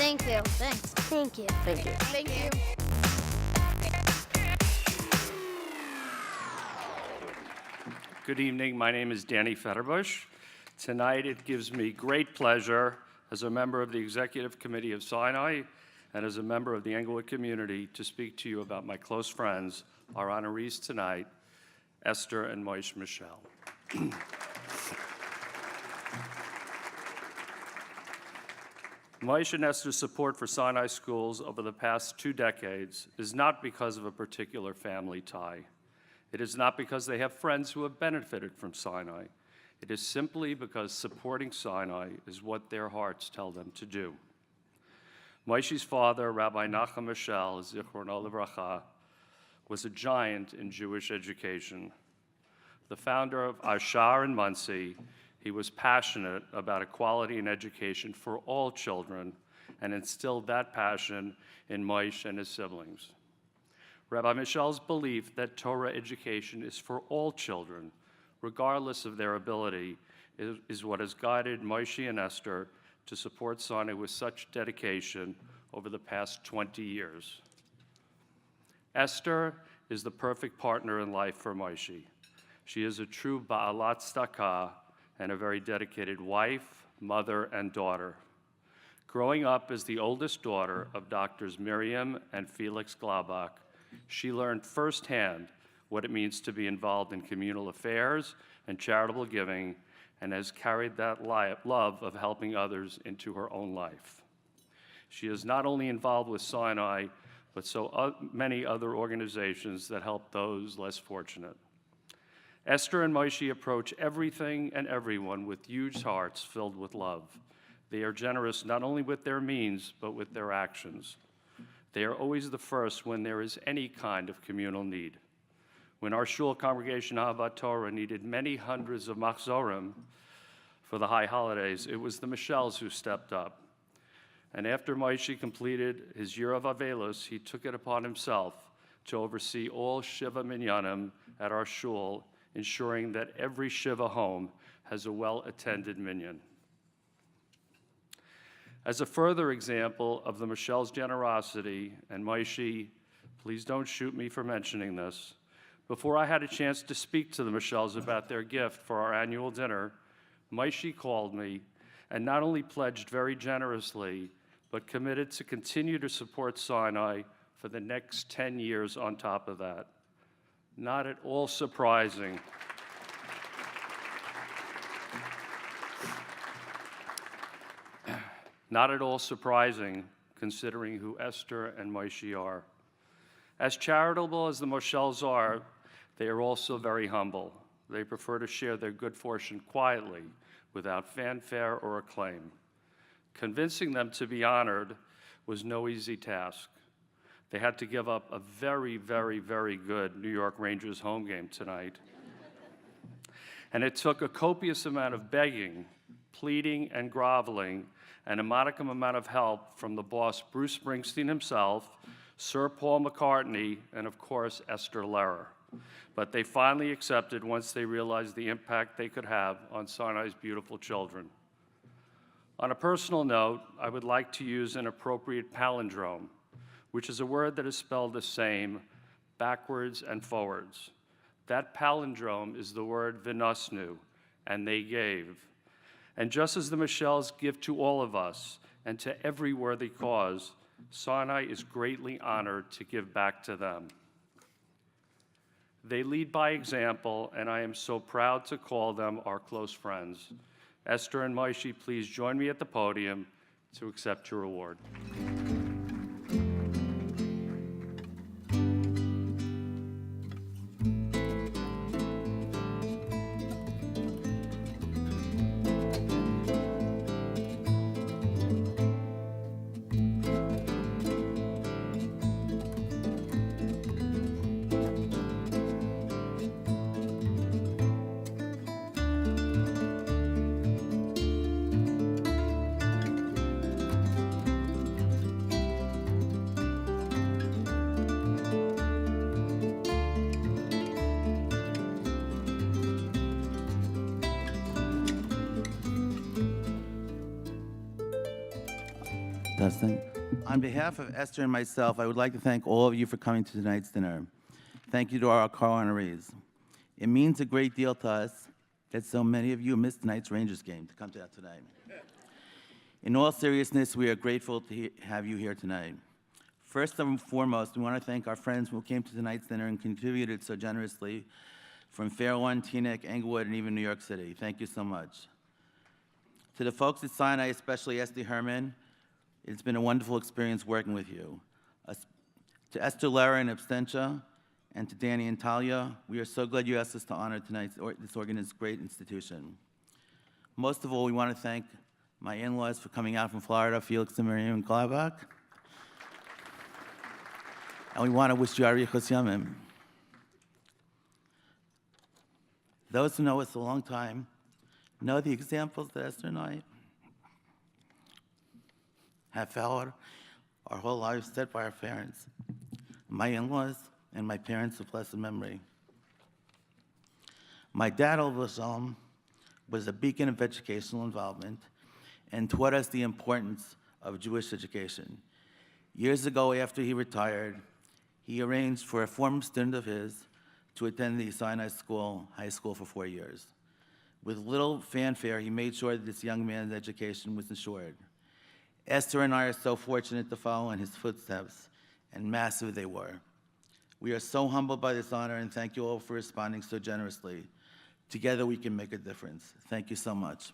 Thank you. Thanks. Thank you. Thank you. Thank you. Good evening. My name is Danny Federbush. Tonight it gives me great pleasure as a member of the Executive Committee of Sinai and as a member of the Englewood community to speak to you about my close friends, our honorees tonight, Esther and Moshe Muschel. Moshe and Esther's support for Sinai schools over the past 2 decades is not because of a particular family tie. It is not because they have friends who have benefited from Sinai. It is simply because supporting Sinai is what their hearts tell them to do. Moshe's father, Rabbi Nachum Muschel, Zichrono Livracha, was a giant in Jewish education. The founder of Ashar in Monsey, he was passionate about equality in education for all children and instilled that passion in Moshe and his siblings. Rabbi Muschel's belief that Torah education is for all children, regardless of their ability, is what has guided Moshe and Esther to support Sinai with such dedication over the past 20 years. Esther is the perfect partner in life for Moshe. She is a true Ba'alat Tzedakah and a very dedicated wife, mother, and daughter. Growing up as the oldest daughter of Doctors Miriam and Felix Glaubach, she learned firsthand what it means to be involved in communal affairs and charitable giving, and has carried that love of helping others into her own life. She is not only involved with Sinai, but so many other organizations that help those less fortunate. Esther and Moshe approach everything and everyone with huge hearts filled with love. They are generous not only with their means, but with their actions. They are always the first when there is any kind of communal need. When our shul congregation Ahavat Torah needed many hundreds of machzorim for the high holidays, it was the Muschels who stepped up. And after Moshe completed his year of Avelos, he took it upon himself to oversee all Shiva Minyanim at our shul, ensuring that every Shiva home has a well-attended minyan. As a further example of the Muschel's generosity, and Moshe, please don't shoot me for mentioning this, before I had a chance to speak to the Muschels about their gift for our annual dinner, Moshe called me and not only pledged very generously, but committed to continue to support Sinai for the next 10 years on top of that. Not at all surprising. Not at all surprising, considering who Esther and Moshe are. As charitable as the Muschels are, they are also very humble. They prefer to share their good fortune quietly, without fanfare or acclaim. Convincing them to be honored was no easy task. They had to give up a very, very, very good New York Rangers home game tonight. And it took a copious amount of begging, pleading, and groveling, and a modicum amount of help from the boss Bruce Springsteen himself, Sir Paul McCartney, and of course, Esther Lehrer. But they finally accepted once they realized the impact they could have on Sinai's beautiful children. On a personal note, I would like to use an appropriate palindrome, which is a word that is spelled the same backwards and forwards. That palindrome is the word vinasnu, and they gave. And just as the Muschels give to all of us and to every worthy cause, Sinai is greatly honored to give back to them. They lead by example, and I am so proud to call them our close friends. Esther and Moshe, please join me at the podium to accept your award. Testing. On behalf of Esther and myself, I would like to thank all of you for coming to tonight's dinner. Thank you to our co-honorees. It means a great deal to us that so many of you missed tonight's Rangers game to come to that tonight. In all seriousness, we are grateful to have you here tonight. First and foremost, we want to thank our friends who came to tonight's dinner and contributed so generously from Fairlawn, Teaneck, Englewood, and even New York City. Thank you so much. To the folks at Sinai, especially Esty Herman, it's been a wonderful experience working with you. To Esther Lara and Abstentia, and to Danny and Talia, we are so glad you asked us to honor tonight's this great institution. Most of all, we want to thank my in-laws for coming out from Florida, Felix and Miriam Gladbach. And we want to wish you Arichos Yamim. Those who know us a long time know the examples that Esther and I have followed our whole lives, set by our parents, my in-laws, and my parents of blessed memory. My dad, Olav Shalom, was a beacon of educational involvement and taught us the importance of Jewish education. Years ago, after he retired, he arranged for a former student of his to attend the Sinai High School for 4 years. With little fanfare, he made sure that this young man's education was assured. Esther and I are so fortunate to follow in his footsteps, and massive they were. We are so humbled by this honor, and thank you all for responding so generously. Together we can make a difference. Thank you so much.